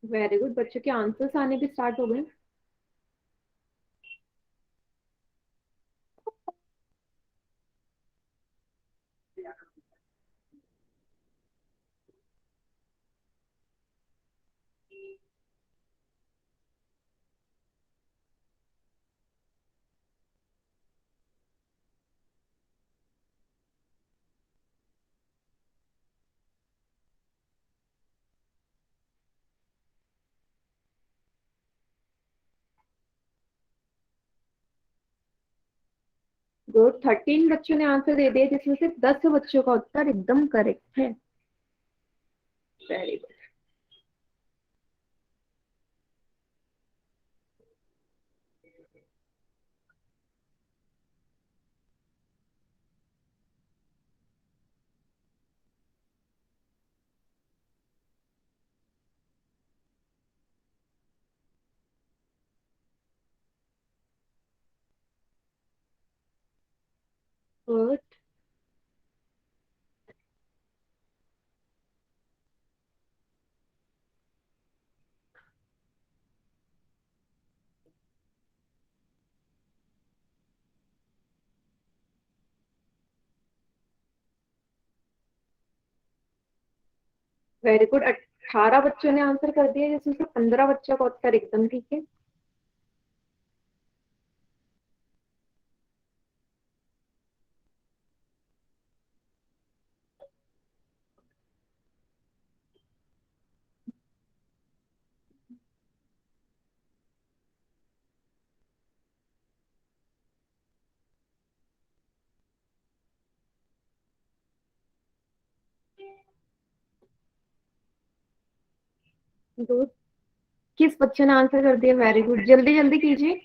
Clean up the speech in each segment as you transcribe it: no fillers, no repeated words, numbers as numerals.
Very good, बच्चों के answers आने भी स्टार्ट हो गए। गुड, 13 बच्चों ने आंसर दे दिया, जिसमें से 10 बच्चों का उत्तर एकदम करेक्ट है। Very good. Good. Very good, 18 बच्चों ने आंसर कर दिया, जिसमें से 15 बच्चों का उत्तर एकदम ठीक है। गुड। किस बच्चे ने आंसर कर दिया? वेरी गुड, जल्दी जल्दी कीजिए।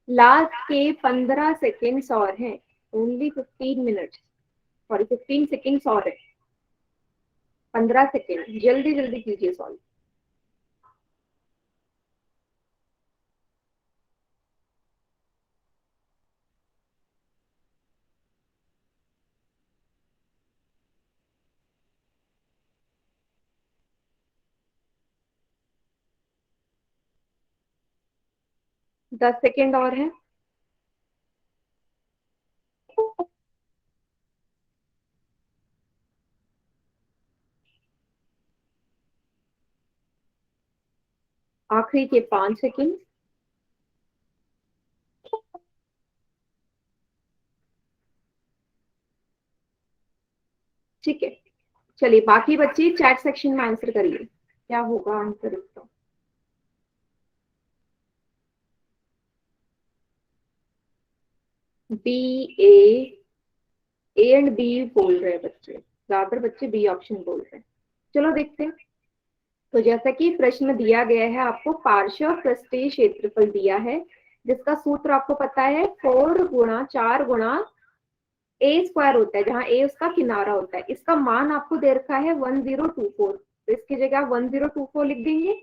लास्ट के 15 सेकेंड्स और हैं। ओनली 15 मिनट्स, सॉरी 15 सेकेंड्स और है। 15 सेकेंड, जल्दी जल्दी कीजिए सॉल्व। 10 सेकेंड और है। आखिरी के 5 सेकेंड। ठीक है, चलिए बाकी बच्चे चैट सेक्शन में आंसर करिए, क्या होगा आंसर इसका। बी, ए एंड बी बोल रहे हैं बच्चे, ज्यादातर बच्चे बी ऑप्शन बोल रहे हैं। चलो देखते हैं। तो जैसा कि प्रश्न में दिया गया है, आपको पार्श्व पृष्ठीय क्षेत्रफल दिया है, जिसका सूत्र आपको पता है 4 गुणा 4 गुणा ए स्क्वायर होता है, जहां ए उसका किनारा होता है। इसका मान आपको दे रखा है 1024, तो इसकी जगह 1024 लिख देंगे।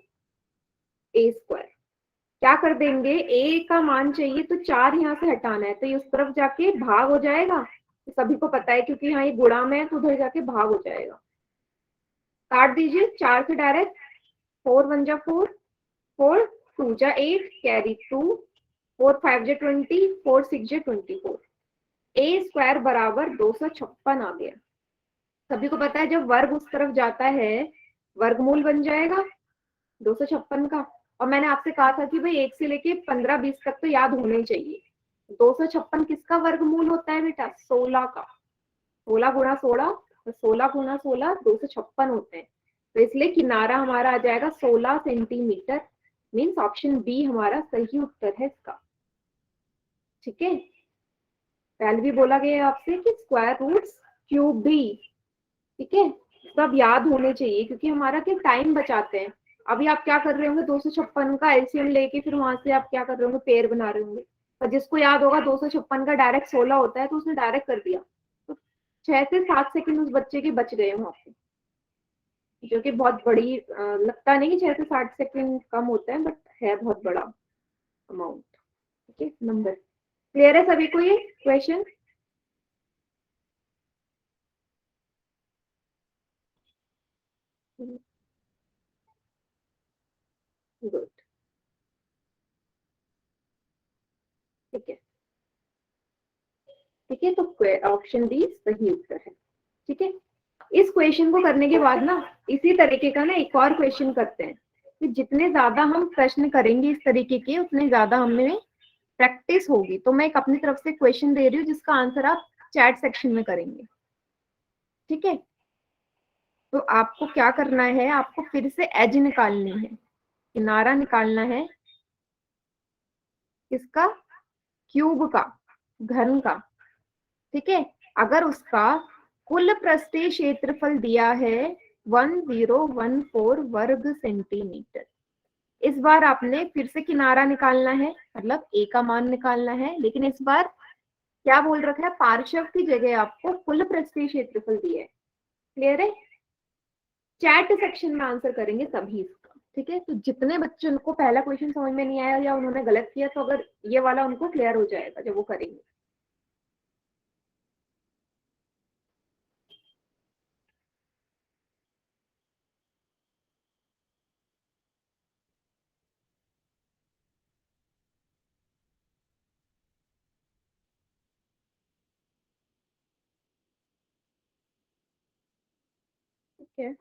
ए स्क्वायर क्या कर देंगे, ए का मान चाहिए तो 4 यहाँ से हटाना है, तो ये उस तरफ जाके भाग हो जाएगा। तो सभी को पता है, क्योंकि यहाँ ये गुणा में है तो उधर जाके भाग हो जाएगा। काट दीजिए 4 से डायरेक्ट। 4 1 जा 4, 4 2 जा 8, कैरी 2, 4 5 जा 20, 4 6 जा 24। ए स्क्वायर बराबर 256 आ गया। सभी को पता है जब वर्ग उस तरफ जाता है, वर्गमूल बन जाएगा 256 का। और मैंने आपसे कहा था कि भाई 1 से लेके 15 20 तक तो याद होने ही चाहिए। 256 किसका वर्गमूल होता है बेटा? 16 का। 16 गुणा 16, तो 16 गुणा 16 256 होते हैं। तो इसलिए किनारा हमारा आ जाएगा 16 सेंटीमीटर। मीन्स ऑप्शन बी हमारा सही उत्तर है इसका। ठीक है, पहले भी बोला गया है आपसे कि स्क्वायर रूट्स क्यूब भी। ठीक है, सब याद होने चाहिए, क्योंकि हमारा क्या टाइम बचाते हैं। अभी आप क्या कर रहे होंगे, 256 का एलसीएम लेके फिर वहां से आप क्या कर रहे होंगे, पेयर बना रहे होंगे। और जिसको याद होगा 256 का डायरेक्ट 16 होता है, तो उसने डायरेक्ट कर दिया, तो 6 से 7 सेकंड उस बच्चे के बच गए वहां पे, जो कि बहुत बड़ी लगता नहीं कि 6 से 8 सेकंड कम होता है, बट है बहुत बड़ा अमाउंट। ओके, नंबर क्लियर है सभी को ये क्वेश्चन? गुड। ठीक है, ठीक है, तो ऑप्शन डी सही उत्तर है। ठीक है, इस क्वेश्चन को करने के बाद ना, इसी तरीके का ना एक और क्वेश्चन करते हैं, कि जितने ज्यादा हम प्रश्न करेंगे इस तरीके के, उतने ज्यादा हमें प्रैक्टिस होगी। तो मैं एक अपनी तरफ से क्वेश्चन दे रही हूँ, जिसका आंसर आप चैट सेक्शन में करेंगे। ठीक है, तो आपको क्या करना है, आपको फिर से एज निकालनी है, किनारा निकालना है, किसका, क्यूब का, घन का। ठीक है, अगर उसका कुल पृष्ठीय क्षेत्रफल दिया है 1014 वर्ग सेंटीमीटर, इस बार आपने फिर से किनारा निकालना है, मतलब ए का मान निकालना है, लेकिन इस बार क्या बोल रखा है, पार्श्व की जगह आपको कुल पृष्ठीय क्षेत्रफल दिया है। क्लियर है? चैट सेक्शन में आंसर करेंगे सभी इसका। ठीक है, तो जितने बच्चों को पहला क्वेश्चन समझ में नहीं आया या उन्होंने गलत किया, तो अगर ये वाला उनको क्लियर हो जाएगा जब वो करेंगे। ठीक है,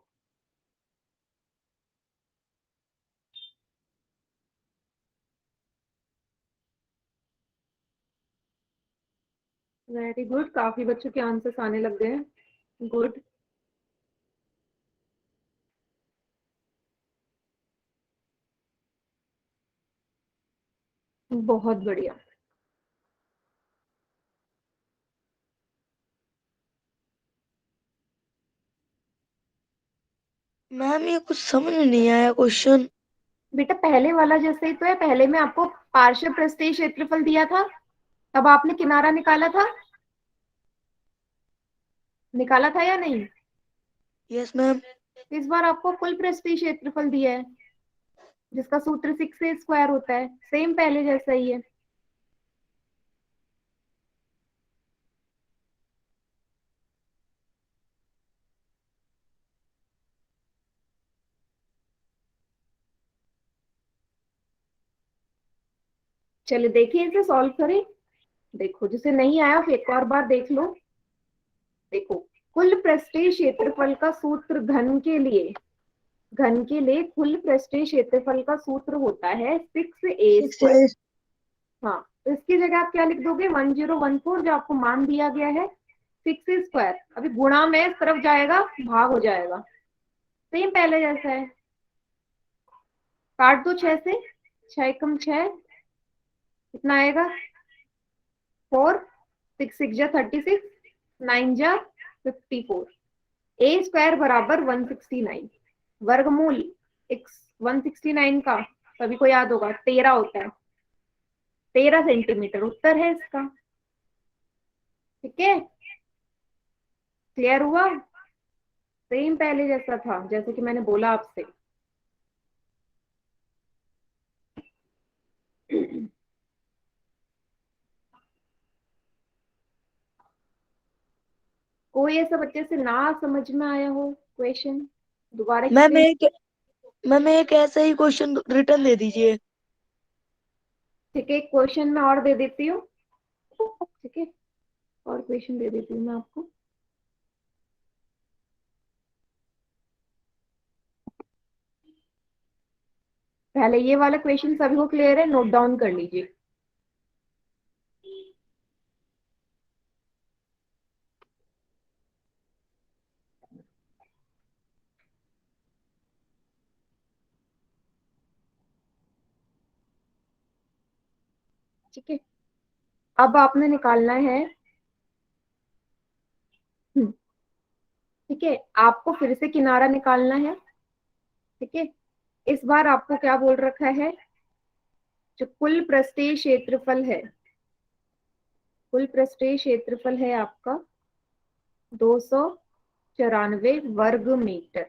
वेरी गुड, काफी बच्चों के आंसर्स आने लग गए हैं। गुड, बहुत बढ़िया। मैम ये कुछ समझ नहीं आया क्वेश्चन। बेटा पहले वाला जैसे ही तो है, पहले में आपको पार्श्व पृष्ठीय क्षेत्रफल दिया था, तब आपने किनारा निकाला था, निकाला था या नहीं? Yes ma'am. इस बार आपको कुल पृष्ठीय क्षेत्रफल दिया है, जिसका सूत्र 6 a² होता है, सेम पहले जैसा ही है। चलिए देखिए, इसे सॉल्व करें। देखो, जिसे नहीं आया फिर एक और बार देख लो। देखो, कुल पृष्ठीय क्षेत्रफल का सूत्र घन के लिए कुल पृष्ठीय क्षेत्रफल का सूत्र होता है 6 a²। 6 हाँ, तो इसकी जगह आप क्या लिख दोगे, 1014, जो आपको मान दिया गया है 6 a²। अभी गुणा में इस तरफ जाएगा, भाग हो जाएगा, सेम पहले जैसा है। काट दो 6 से, 6 × 6 कितना आएगा, 4, 6 × 6 = 36, 9 × 54। a² बराबर 169। वर्गमूल 169 का सभी को याद होगा 13 होता है, 13 सेंटीमीटर उत्तर है इसका। ठीक है, क्लियर हुआ? सेम पहले जैसा था, जैसे कि मैंने बोला आपसे। कोई ऐसा बच्चे से ना समझ में आया हो क्वेश्चन, दोबारा मैम एक्सप्लेन। एक मैम एक ऐसा ही क्वेश्चन रिटर्न दे दीजिए। ठीक है, क्वेश्चन मैं और दे देती हूँ। ठीक है, और क्वेश्चन दे देती हूँ मैं आपको। पहले ये वाला क्वेश्चन सभी को क्लियर है, नोट डाउन कर लीजिए। ठीक है, अब आपने निकालना है, ठीक है, आपको फिर से किनारा निकालना है। ठीक है, इस बार आपको क्या बोल रखा है, जो कुल पृष्ठीय क्षेत्रफल है, कुल पृष्ठीय क्षेत्रफल है आपका 294 वर्ग मीटर।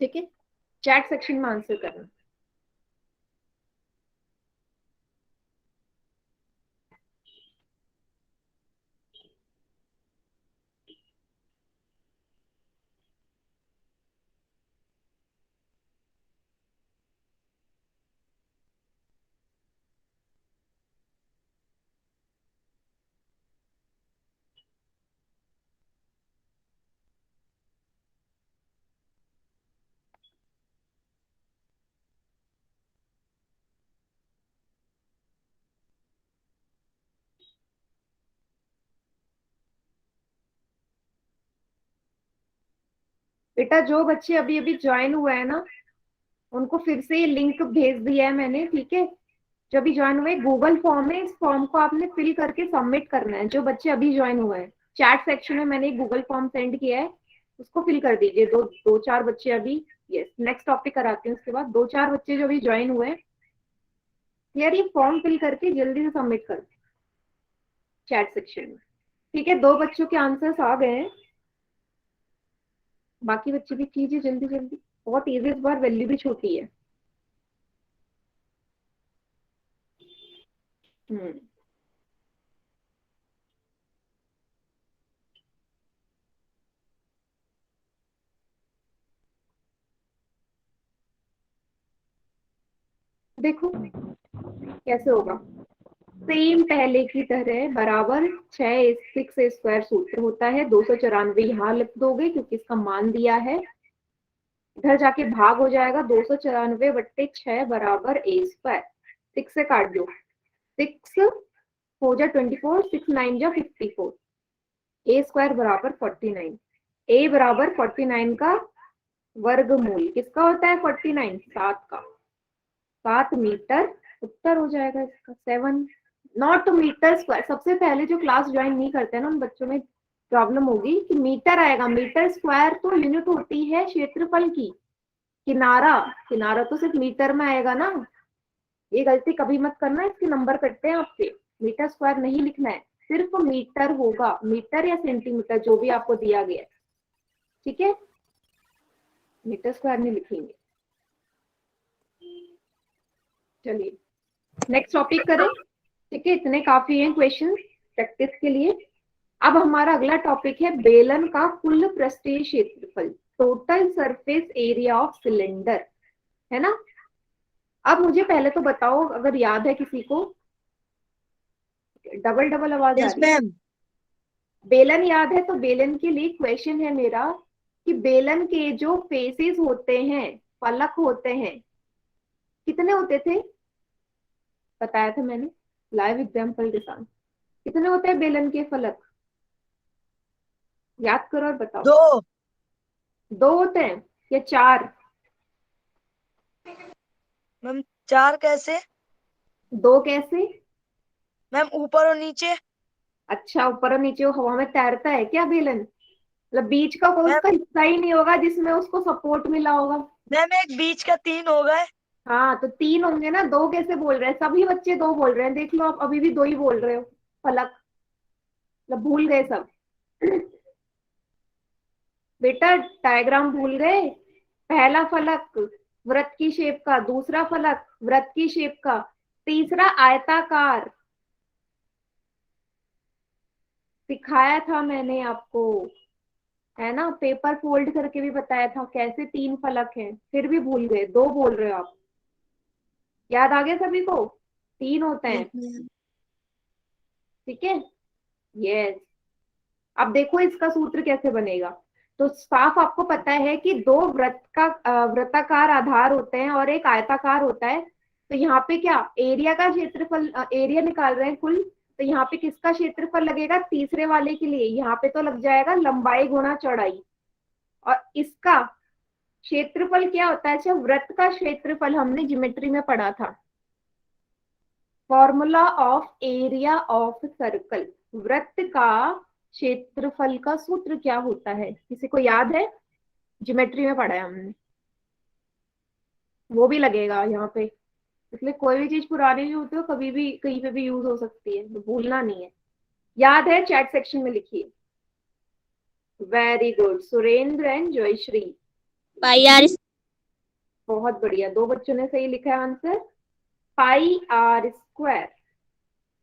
ठीक है, चैट सेक्शन में आंसर करना। बेटा जो बच्चे अभी अभी ज्वाइन हुए हैं ना, उनको फिर से ये लिंक भेज दिया है मैंने। ठीक है, जो अभी ज्वाइन हुए, गूगल फॉर्म है, इस फॉर्म को आपने फिल करके सबमिट करना है। जो बच्चे अभी ज्वाइन हुए हैं, चैट सेक्शन में मैंने गूगल फॉर्म सेंड किया है, उसको फिल कर दीजिए। दो दो चार बच्चे अभी, यस, नेक्स्ट टॉपिक कराते हैं उसके बाद। दो चार बच्चे जो अभी ज्वाइन हुए हैं, यार ये फॉर्म फिल करके जल्दी से सबमिट कर चैट सेक्शन में। ठीक है, दो बच्चों के आंसर्स आ गए हैं, बाकी बच्चे भी कीजिए जल्दी जल्दी, बहुत इजी, इस बार वैल्यू भी छोटी है। हम्म, देखो कैसे होगा। सेम पहले की तरह बराबर 6 6 सूत्र होता है। 294 यहाँ लिख दोगे क्योंकि इसका मान दिया है, इधर जाके भाग हो जाएगा। 294/6 बराबर a²। 6 से काट दो, 6 हो जा 24, 6 9 जा 54, a² बराबर 49। a बराबर 49 का वर्गमूल किसका होता है? 49, 7 का। 7 मीटर उत्तर हो जाएगा इसका 7, नॉट मीटर स्क्वायर। सबसे पहले जो क्लास ज्वाइन नहीं करते हैं ना, उन बच्चों में प्रॉब्लम होगी कि मीटर आएगा। मीटर स्क्वायर तो यूनिट होती है क्षेत्रफल की। किनारा, किनारा तो सिर्फ मीटर में आएगा ना। ये गलती कभी मत करना, इसके नंबर कटते हैं आपके। मीटर स्क्वायर नहीं लिखना है, सिर्फ मीटर होगा, मीटर या सेंटीमीटर जो भी आपको दिया गया है। ठीक है, मीटर स्क्वायर नहीं लिखेंगे। चलिए नेक्स्ट टॉपिक करें। ठीक है, इतने काफी हैं क्वेश्चन प्रैक्टिस के लिए। अब हमारा अगला टॉपिक है बेलन का कुल पृष्ठीय क्षेत्रफल, total surface area of cylinder, है ना। अब मुझे पहले तो बताओ, अगर याद है किसी को। डबल डबल आवाज आ यस रही है। मैम। बेलन याद है तो बेलन के लिए क्वेश्चन है मेरा कि बेलन के जो फेसेस होते हैं, फलक होते हैं, कितने होते थे? बताया था मैंने लाइव एग्जाम्पल के साथ। कितने होते हैं बेलन के फलक? याद करो और बताओ। 2। दो होते हैं या चार? मैम 4 कैसे? दो कैसे? मैम ऊपर और नीचे। अच्छा, ऊपर और नीचे वो हवा में तैरता है क्या बेलन? मतलब बीच का कोई मैम उसका हिस्सा ही नहीं होगा जिसमें उसको सपोर्ट मिला होगा। मैम एक बीच का 3 हो गए। हाँ तो तीन होंगे ना, दो कैसे बोल रहे हैं? सभी बच्चे दो बोल रहे हैं, देख लो आप अभी भी दो ही बोल रहे हो। फलक, मतलब भूल गए सब। बेटा डायग्राम भूल गए। पहला फलक वृत्त की शेप का, दूसरा फलक वृत्त की शेप का, तीसरा आयताकार। सिखाया था मैंने आपको, है ना, पेपर फोल्ड करके भी बताया था कैसे तीन फलक हैं, फिर भी भूल गए, दो बोल रहे हो आप। याद आ गया सभी को? तीन होते यस हैं। मैम। ठीक है, यस। अब देखो इसका सूत्र कैसे बनेगा। तो साफ आपको पता है कि दो वृत्त का वृत्ताकार आधार होते हैं और एक आयताकार होता है। तो यहाँ पे क्या एरिया का क्षेत्रफल, एरिया निकाल रहे हैं कुल। तो यहाँ पे किसका क्षेत्रफल लगेगा? तीसरे वाले के लिए यहाँ पे तो लग जाएगा लंबाई गुणा चौड़ाई, और इसका क्षेत्रफल क्या होता है? अच्छा, वृत्त का क्षेत्रफल हमने ज्योमेट्री में पढ़ा था। Formula of area of circle, वृत्त का क्षेत्रफल का सूत्र क्या होता है? किसी को याद है? ज्योमेट्री में पढ़ा है हमने, वो भी लगेगा यहाँ पे, इसलिए कोई भी चीज पुरानी भी होती है कभी भी कहीं पे भी यूज हो सकती है, तो भूलना नहीं है। याद है? चैट सेक्शन में लिखिए। Very good, Surendra and Jayashree. Pai R. बहुत बढ़िया, दो बच्चों ने सही लिखा है आंसर, पाई आर स्क्वायर।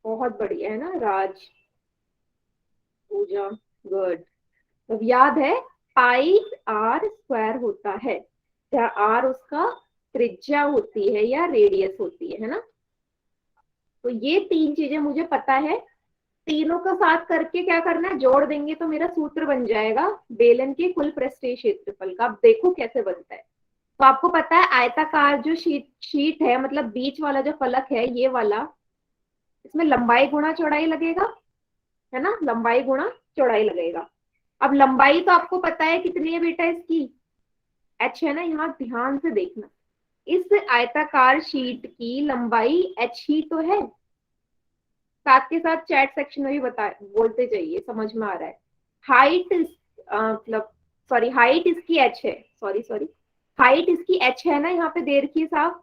बहुत बढ़िया है ना राज, पूजा, गुड। तो याद है, पाई आर स्क्वायर होता है, जहाँ आर उसका त्रिज्या होती है या रेडियस होती है ना। तो ये तीन चीजें मुझे पता है, तीनों का साथ करके क्या करना है, जोड़ देंगे तो मेरा सूत्र बन जाएगा बेलन के कुल पृष्ठीय क्षेत्रफल का। अब देखो कैसे बनता है। तो आपको पता है आयताकार जो शीट है, मतलब बीच वाला जो फलक है ये वाला, इसमें लंबाई गुणा चौड़ाई लगेगा, है ना, लंबाई गुणा चौड़ाई लगेगा। अब लंबाई तो आपको पता है कितनी है बेटा इसकी, एच है ना, यहाँ ध्यान से देखना, इस आयताकार शीट की लंबाई एच ही तो है। साथ के साथ चैट सेक्शन में भी बता बोलते जाइए, समझ में आ रहा है। हाइट मतलब सॉरी, हाइट इसकी एच है, सॉरी हाइट इसकी एच है ना, यहाँ पे दे रखी है साफ,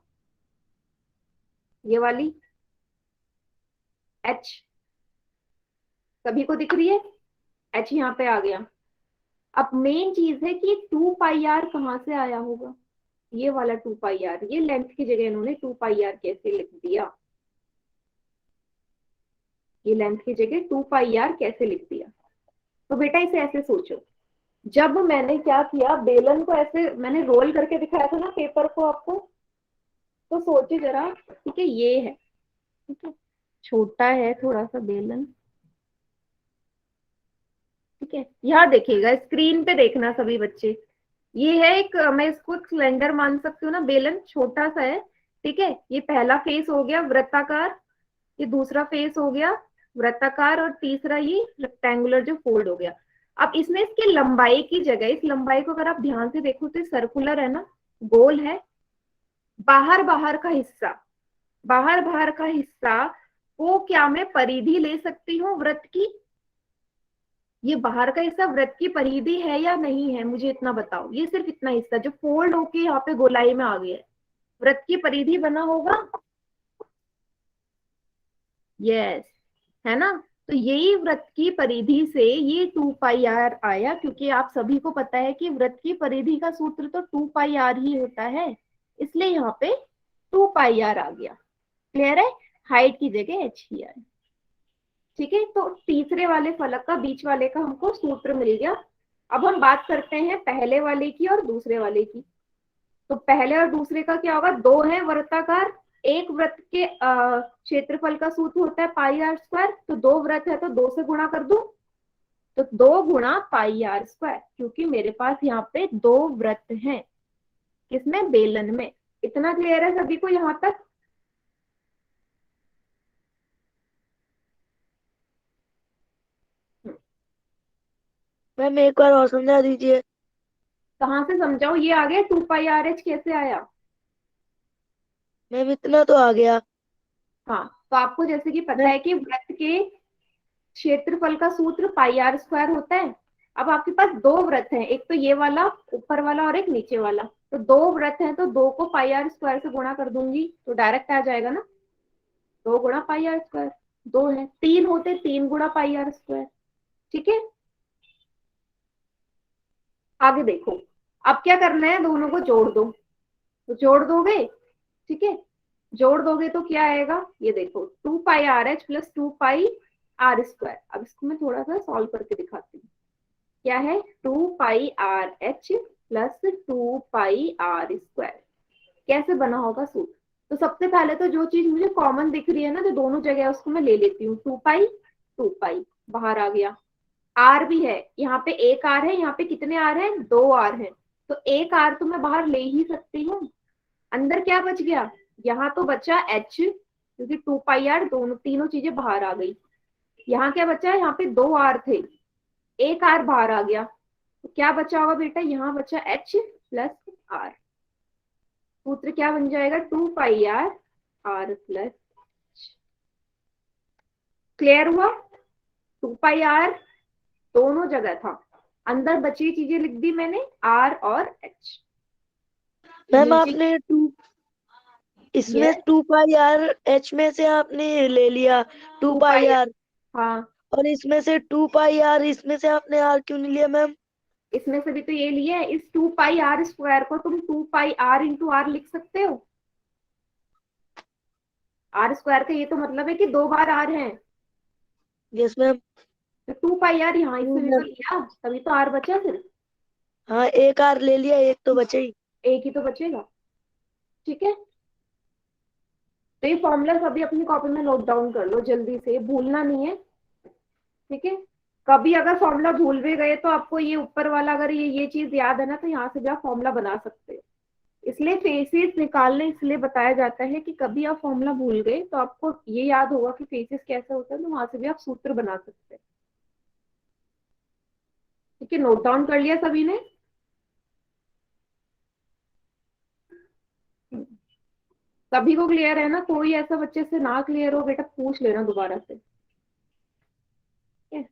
ये वाली एच सभी को दिख रही है, एच यहाँ पे आ गया। अब मेन चीज है कि 2πr कहाँ से आया होगा, ये वाला 2πr, ये लेंथ की जगह इन्होंने 2πr कैसे लिख दिया, ये लेंथ की जगह 2πr कैसे लिख दिया। तो बेटा इसे ऐसे सोचो, जब मैंने क्या किया, बेलन को ऐसे मैंने रोल करके दिखाया था ना पेपर को आपको, तो सोचे जरा, ठीक है ये है, ठीक है, छोटा है थोड़ा सा बेलन, ठीक है, यहाँ देखिएगा, स्क्रीन पे देखना सभी बच्चे, ये है एक, मैं इसको सिलेंडर मान सकती हूँ ना, बेलन छोटा सा है, ठीक है, ये पहला फेस हो गया वृत्ताकार, ये दूसरा फेस हो गया वृत्ताकार, और तीसरा ये रेक्टेंगुलर जो फोल्ड हो गया। अब इसमें इसकी लंबाई की जगह, इस लंबाई को अगर आप ध्यान से देखो तो सर्कुलर है ना, गोल है, बाहर बाहर का हिस्सा, बाहर बाहर का हिस्सा को क्या मैं परिधि ले सकती हूँ वृत्त की? ये बाहर का हिस्सा वृत्त की परिधि है या नहीं है, मुझे इतना बताओ, ये सिर्फ इतना हिस्सा जो फोल्ड होके यहाँ पे गोलाई में आ गया है, वृत्त की परिधि बना होगा? यस, है ना। तो यही वृत्त की परिधि से ये 2πr आया, क्योंकि आप सभी को पता है कि वृत्त की परिधि का सूत्र तो 2πr ही होता है, इसलिए यहाँ पे 2πr आ गया। क्लियर है? हाइट की जगह h ही आया, ठीक है। तो तीसरे वाले फलक का, बीच वाले का हमको सूत्र मिल गया। अब हम बात करते हैं पहले वाले की और दूसरे वाले की। तो पहले और दूसरे का क्या होगा, दो है वृत्ताकार, एक वृत्त के क्षेत्रफल का सूत्र होता है पाई आर स्क्वायर, तो दो वृत्त है तो दो से गुणा कर दूं, तो 2 गुणा पाई आर स्क्वायर, क्योंकि मेरे पास यहाँ पे दो वृत्त हैं, किसमें, बेलन में। इतना क्लियर है सभी को यहाँ तक? मैम एक बार और समझा दीजिए। कहाँ से समझाओ, ये आ गया 2πrh कैसे आया? मैम इतना तो आ गया। हाँ, तो आपको जैसे कि पता मैम है कि वृत्त के क्षेत्रफल का सूत्र पाई आर स्क्वायर होता है। अब आपके पास दो वृत्त हैं, एक तो ये वाला ऊपर वाला और एक नीचे वाला, तो दो वृत्त हैं तो दो को पाई आर स्क्वायर से गुणा कर दूंगी तो डायरेक्ट आ जाएगा ना, 2 गुणा पाई आर स्क्वायर, दो है, तीन होते 3 गुणा पाई आर स्क्वायर, ठीक है। आगे देखो, अब क्या करना है, दोनों को जोड़ दो, तो जोड़ दोगे, ठीक है, जोड़ दोगे तो क्या आएगा, ये देखो 2πrh प्लस 2πr स्क्वायर। अब इसको मैं थोड़ा सा सॉल्व करके दिखाती हूँ, क्या है, 2πrh प्लस 2πr स्क्वायर, कैसे बना होगा सूत्र। तो सबसे पहले तो जो चीज मुझे कॉमन दिख रही है ना, जो दोनों जगह है उसको मैं ले लेती हूँ, 2π बाहर आ गया, आर भी है, यहाँ पे एक आर है, यहाँ पे कितने आर है, 2 आर है, तो एक आर तो मैं बाहर ले ही सकती हूँ। अंदर क्या बच गया, यहाँ तो बचा एच, क्योंकि 2πr दोनों तीनों चीजें बाहर आ गई। यहाँ क्या बचा, यहाँ पे 2 आर थे, एक आर बाहर आ गया, तो क्या बचा होगा बेटा, यहाँ बचा एच प्लस आर। सूत्र क्या बन जाएगा, 2 पाई आर आर प्लस। क्लियर हुआ? 2 पाई आर दोनों जगह था, अंदर बची चीजें लिख दी मैंने, आर और एच। मैम नीचे आपने इसमें ये 2 पाई आर एच में से आपने ले लिया टू 2 पाई, पाई आर हाँ और इसमें से 2 पाई आर, इसमें से आपने आर क्यों नहीं लिया मैम? इसमें से भी तो ये लिया है। इस 2 पाई आर स्क्वायर को तुम 2 पाई आर इंटू आर लिख सकते हो। आर स्क्वायर का ये तो मतलब है कि 2 बार आर है, यस मैम। तो 2 पाई आर यहाँ इससे भी तो लिया, तभी तो आर बचा फिर। हाँ, एक आर ले लिया, एक तो बचा ही। एक ही तो बचेगा। ठीक है, तो ये फॉर्मूला सभी अपनी कॉपी में नोट डाउन कर लो जल्दी से, भूलना नहीं है। ठीक है, कभी अगर फॉर्मूला भूल भी गए तो आपको ये ऊपर वाला, अगर ये चीज याद है ना, तो यहाँ से भी आप फॉर्मूला बना सकते हो। इसलिए फेसिस निकालने इसलिए बताया जाता है कि कभी आप फॉर्मूला भूल गए तो आपको ये याद होगा कि फेसिस कैसे होता है, तो वहां से भी आप सूत्र बना सकते हैं। ठीक है, नोट डाउन कर लिया सभी ने? सभी को क्लियर है ना? कोई ऐसा बच्चे से ना क्लियर हो बेटा, पूछ लेना दोबारा से। ठीक है?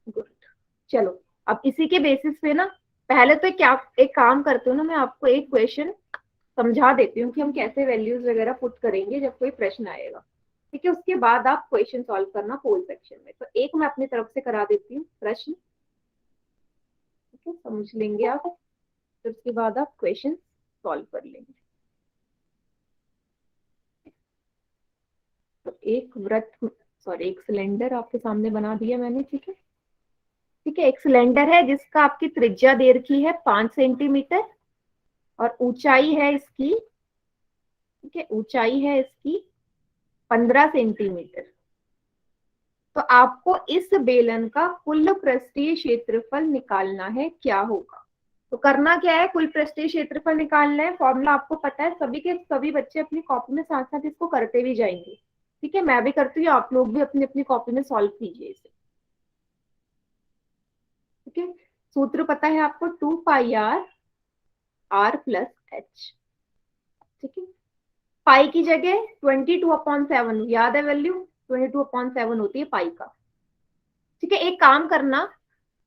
गुड। चलो, अब इसी के बेसिस पे ना, पहले तो क्या एक काम करती हूँ ना, मैं आपको एक क्वेश्चन समझा देती हूँ कि हम कैसे वैल्यूज वगैरह पुट करेंगे जब कोई प्रश्न आएगा। ठीक है, उसके बाद आप क्वेश्चन सॉल्व करना पोल सेक्शन में। तो एक मैं अपनी तरफ से करा देती हूँ प्रश्न। ठीक है, समझ लेंगे आप, फिर उसके बाद आप क्वेश्चन सॉल्व कर लेंगे। तो एक वृत्त, सॉरी, एक सिलेंडर आपके सामने बना दिया मैंने। ठीक है, ठीक है, एक सिलेंडर है जिसका आपकी त्रिज्या दे रखी है 5 सेंटीमीटर, और ऊंचाई है इसकी, ठीक है, ऊंचाई है इसकी 15 सेंटीमीटर। तो आपको इस बेलन का कुल पृष्ठीय क्षेत्रफल निकालना है, क्या होगा? तो करना क्या है, कुल पृष्ठीय क्षेत्रफल निकालना है। फॉर्मूला आपको पता है, सभी के सभी बच्चे अपनी कॉपी में साथ साथ इसको करते भी जाएंगे। ठीक है, मैं भी करती हूँ, आप लोग भी अपनी अपनी कॉपी में सॉल्व कीजिए इसे। ठीक है, सूत्र पता है आपको, 2 पाई आर आर प्लस एच। ठीक है, पाई की जगह 22/7 याद है वैल्यू, 22/7 होती है पाई का। ठीक है, एक काम करना,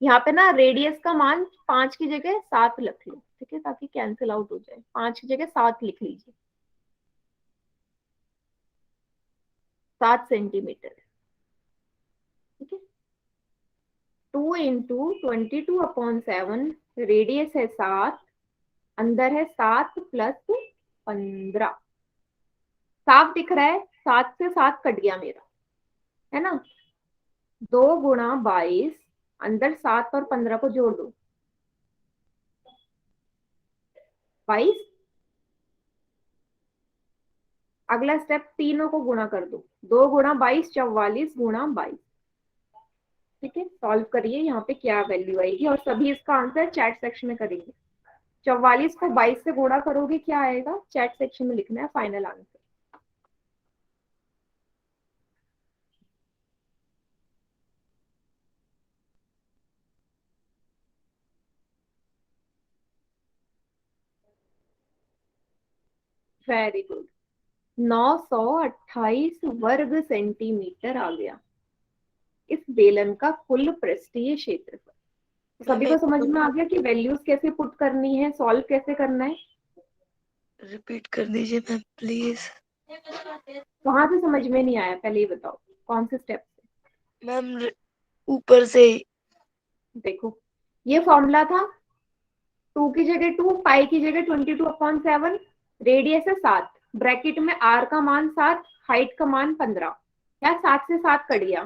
यहाँ पे ना रेडियस का मान 5 की जगह 7 लिख लो। ठीक है, ताकि कैंसिल आउट हो जाए, 5 की जगह 7 लिख लीजिए। 7 सेंटीमीटर। ठीक है, 2 × 22/7, रेडियस है 7, अंदर है 7 प्लस 15। साफ दिख रहा है, 7 से 7 कट गया मेरा, है ना? 2 × 22, अंदर 7 और 15 को जोड़ दो, 22। अगला स्टेप, तीनों को गुणा कर दो, 2 × 22 44 × 22। ठीक है, सॉल्व करिए, यहाँ पे क्या वैल्यू आएगी, और सभी इसका आंसर चैट सेक्शन में करेंगे। 44 को 22 से गुणा करोगे, क्या आएगा, चैट सेक्शन में लिखना है फाइनल आंसर। वेरी गुड, 928 वर्ग सेंटीमीटर आ गया इस बेलन का कुल पृष्ठीय क्षेत्रफल। मैम सभी को समझ में आ गया कि वैल्यूज कैसे पुट करनी है, सॉल्व कैसे करना है? रिपीट कर दीजिए मैम प्लीज। वहां से समझ में नहीं आया, पहले ये बताओ कौन से स्टेप से? मैम ऊपर से ही। देखो, ये फॉर्मूला था, 2 की जगह 2, पाई की जगह 22/7, रेडियस है 7, ब्रैकेट में आर का मान 7, हाइट का मान 15, क्या 7 से 7 कट गया?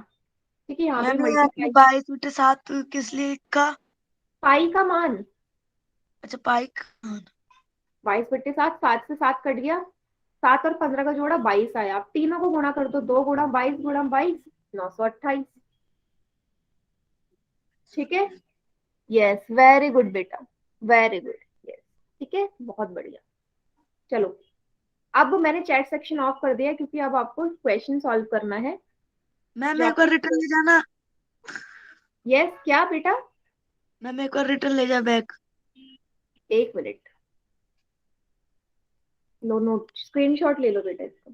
ठीक है, यहाँ पे मैम ये आपने मल्टीप्लाई, 22/7 किस लिए लिखा? पाई का मान, अच्छा, पाइक। 22/7, 7 से 7 कट गया, 7 और 15 का जोड़ा 22 आया। आप तीनों को गुणा कर दो, 2 × 22 × 22, 928। ठीक है, यस, वेरी गुड बेटा, वेरी गुड, यस। ठीक है, बहुत बढ़िया। चलो, अब मैंने चैट सेक्शन ऑफ कर दिया क्योंकि अब आपको क्वेश्चन सॉल्व करना है। मैम जो एक और आपके रिटर्न ले जाना। यस क्या बेटा? मैम एक और रिटर्न ले जा बैग। एक मिनट, लो नोट स्क्रीनशॉट ले लो बेटा इसको।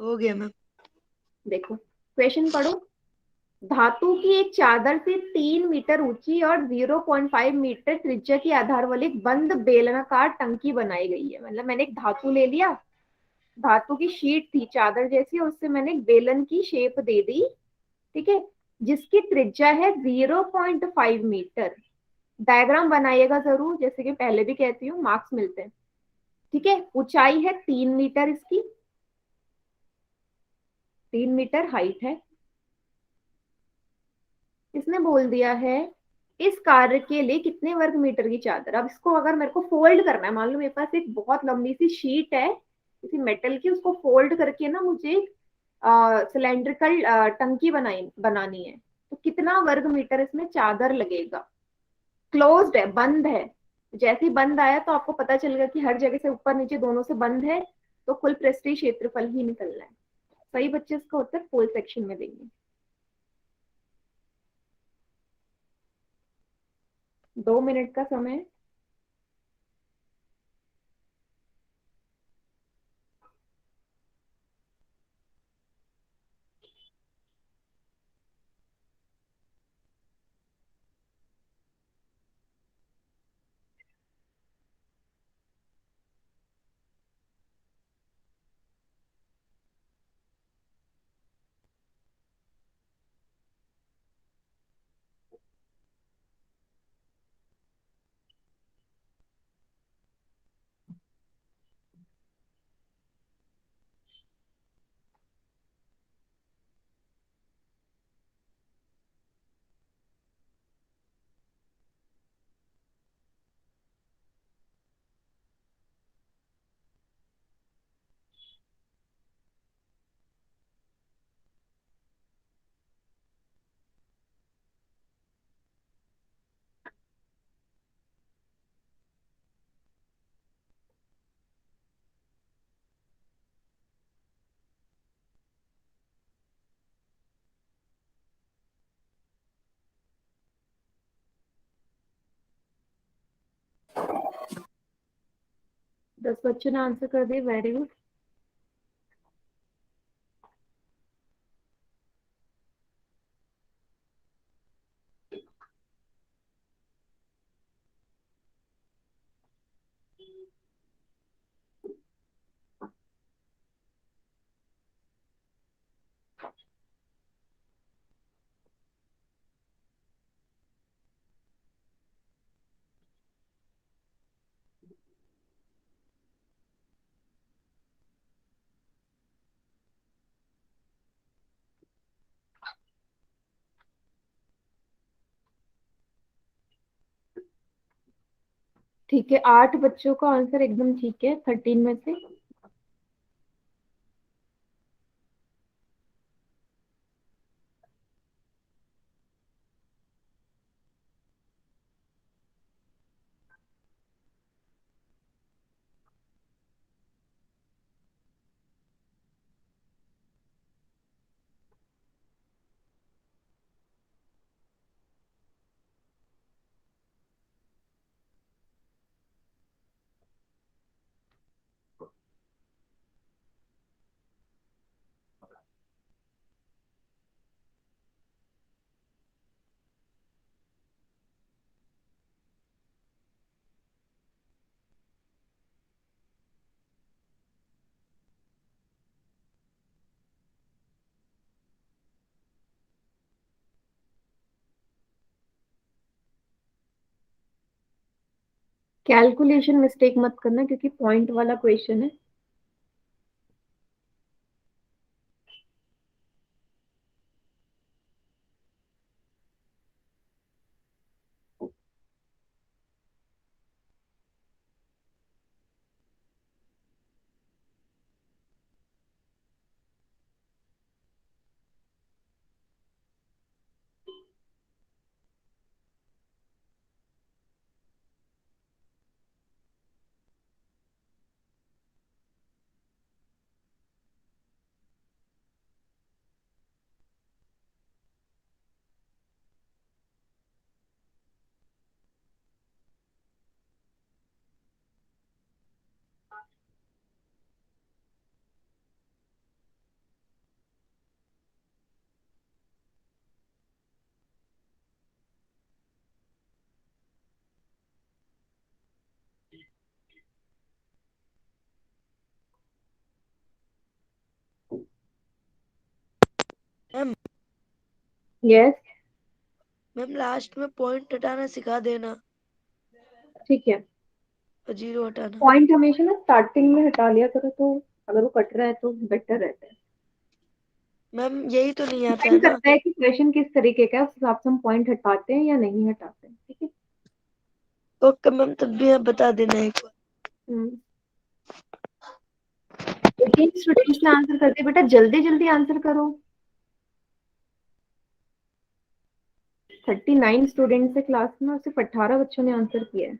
हो गया मैम। देखो क्वेश्चन पढ़ो। धातु की एक चादर से 3 मीटर ऊंची और 0.5 मीटर त्रिज्या के आधार वाली एक बंद बेलनाकार टंकी बनाई गई है। मतलब मैंने एक धातु ले लिया, धातु की शीट थी चादर जैसी, और उससे मैंने एक बेलन की शेप दे दी, ठीक है, जिसकी त्रिज्या है 0.5 मीटर। डायग्राम बनाइएगा जरूर, जैसे कि पहले भी कहती हूँ, मार्क्स मिलते हैं। ठीक है, ऊंचाई है 3 मीटर इसकी, 3 मीटर हाइट है। इसने बोल दिया है इस कार्य के लिए कितने वर्ग मीटर की चादर। अब इसको अगर मेरे को फोल्ड करना है, मान लो मेरे पास एक बहुत लंबी सी शीट है किसी मेटल की, उसको फोल्ड करके ना मुझे सिलेंड्रिकल टंकी बनानी है, तो कितना वर्ग मीटर इसमें चादर लगेगा। क्लोज्ड है, बंद है। जैसे ही बंद आया तो आपको पता चलेगा कि हर जगह से ऊपर नीचे दोनों से बंद है, तो कुल पृष्ठीय क्षेत्रफल ही निकलना है। सही बच्चे इसका उत्तर फुल सेक्शन में देंगे। 2 मिनट का समय है। दस बच्चों ने आंसर कर दिए, वेरी गुड। ठीक है, 8 बच्चों का आंसर एकदम ठीक है 13 में से। कैलकुलेशन मिस्टेक मत करना क्योंकि पॉइंट वाला क्वेश्चन है। यस। मैम लास्ट में पॉइंट हटाना सिखा देना ठीक है, और जीरो हटाना। पॉइंट हमेशा ना स्टार्टिंग में हटा लिया करो, तो अगर वो कट रहा है तो बेटर रहता है। मैम यही तो नहीं आता है डिपेंड ना। करता है कि क्वेश्चन किस तरीके का है, उस हिसाब से हम पॉइंट हटाते हैं या नहीं हटाते हैं। ठीक है। ओके मैम, तब भी आप बता देना एक बार। हम्म। 18 स्टूडेंट्स ने आंसर कर दिया। बेटा जल्दी जल्दी आंसर करो। 39 स्टूडेंट्स है क्लास में और सिर्फ 18 बच्चों ने आंसर किया है।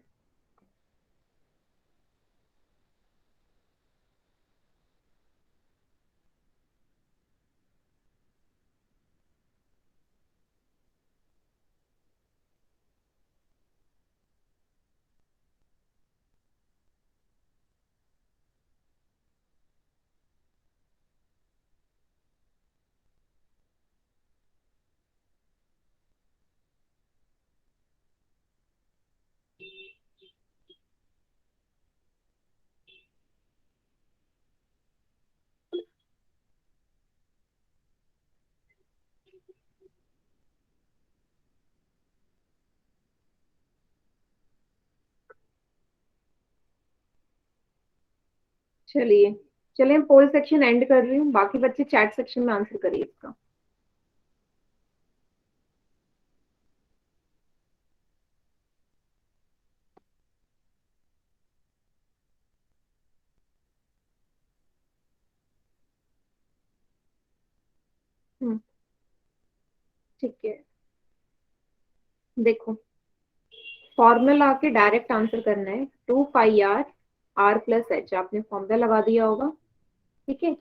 चलिए, चलिए पोल सेक्शन एंड कर रही हूँ, बाकी बच्चे चैट सेक्शन में आंसर करिए इसका। हम्म। ठीक है, देखो फॉर्मूला के डायरेक्ट आंसर करना है। 2 पाई आर प्लस एच, आपने फॉर्मूला लगा दिया होगा। ठीक है।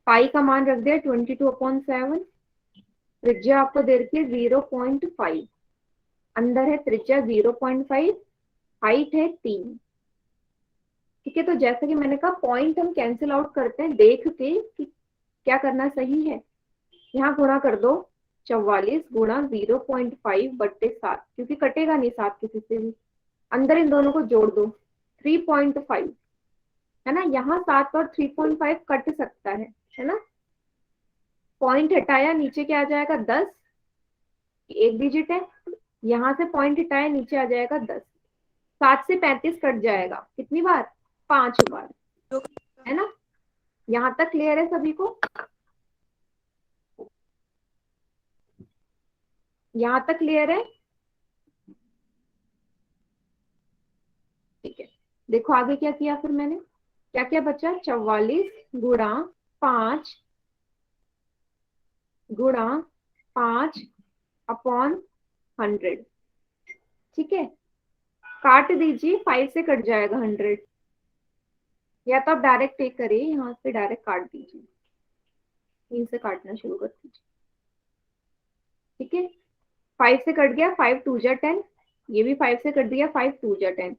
पाई का मान रख दिया 22/7। त्रिज्या आपको दे रखी है 0.5। अंदर है त्रिज्या 0.5। हाइट है 3। ठीक है, तो जैसे कि मैंने कहा पॉइंट हम कैंसिल आउट करते हैं देख के कि क्या करना सही है। यहाँ गुणा कर दो। 44 गुणा 0.5/7, क्योंकि कटेगा नहीं 7 किसी से भी। अंदर इन दोनों को जोड़ दो। 3.5 है ना, यहाँ 7 और 3.5 कट सकता है ना। पॉइंट हटाया, नीचे क्या आ जाएगा 10। एक डिजिट है। यहाँ से पॉइंट हटाया, नीचे आ जाएगा 10। 7 से 35 कट जाएगा कितनी बार? 5 बार। है ना। यहाँ तक क्लियर है सभी को? यहाँ तक क्लियर है? ठीक है। देखो आगे क्या किया फिर मैंने, क्या क्या बचा? 44 गुणा 5 गुणा 5/100। ठीक है। काट दीजिए, 5 से कट जाएगा 100। या तो आप डायरेक्ट टेक करिए, यहाँ से डायरेक्ट काट दीजिए। 3 से काटना शुरू कर दीजिए। ठीक है। 5 से कट गया, 5 2 जा 10। ये भी 5 से कट दिया, 5 2 जा 10।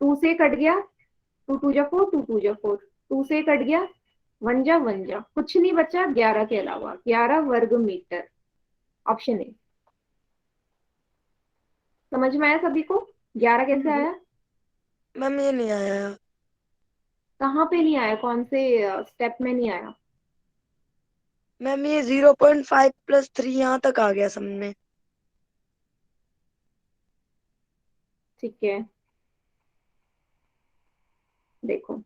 2 से कट गया, 2 2 जा 4, 2 2 जा 4। 2 से कट गया, 1 जा 1 जा, कुछ नहीं बचा 11 के अलावा, 11 वर्ग मीटर। Option A. समझ में आया सभी को? 11 कैसे आया? मैम ये नहीं आया। कहाँ पे नहीं आया? कौन से स्टेप में नहीं आया? मैम ये 0.5 + 3 यहाँ तक आ गया समझ में। ठीक है, देखो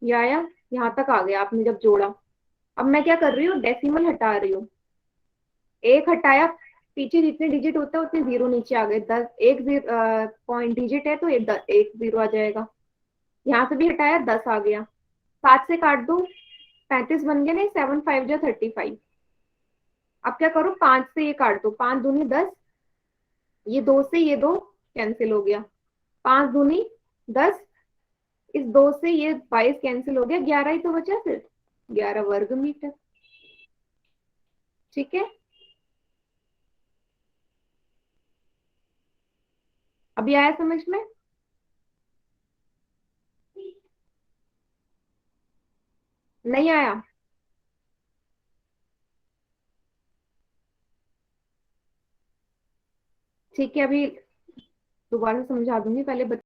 ये आया, यहाँ तक आ गया आपने जब जोड़ा। अब मैं क्या कर रही हूँ, डेसिमल हटा रही हूँ। एक हटाया, पीछे जितने डिजिट होता है उतने जीरो नीचे आ गए। 10 एक पॉइंट डिजिट है तो एक जीरो आ जाएगा। यहाँ से भी हटाया, 10 आ गया। 7 से काट दो, 35 बन गया। नहीं, 7 5 जा 35। अब क्या करो, 5 से ये काट दो, 5 दूनी 10। ये 2 से ये 2 कैंसिल हो गया। 5 दूनी 10। इस 2 से ये 22 कैंसिल हो गया, 11 ही तो बचा फिर। 11 वर्ग मीटर। ठीक है। अभी आया समझ में? नहीं आया? ठीक है, अभी दोबारा समझा दूंगी, पहले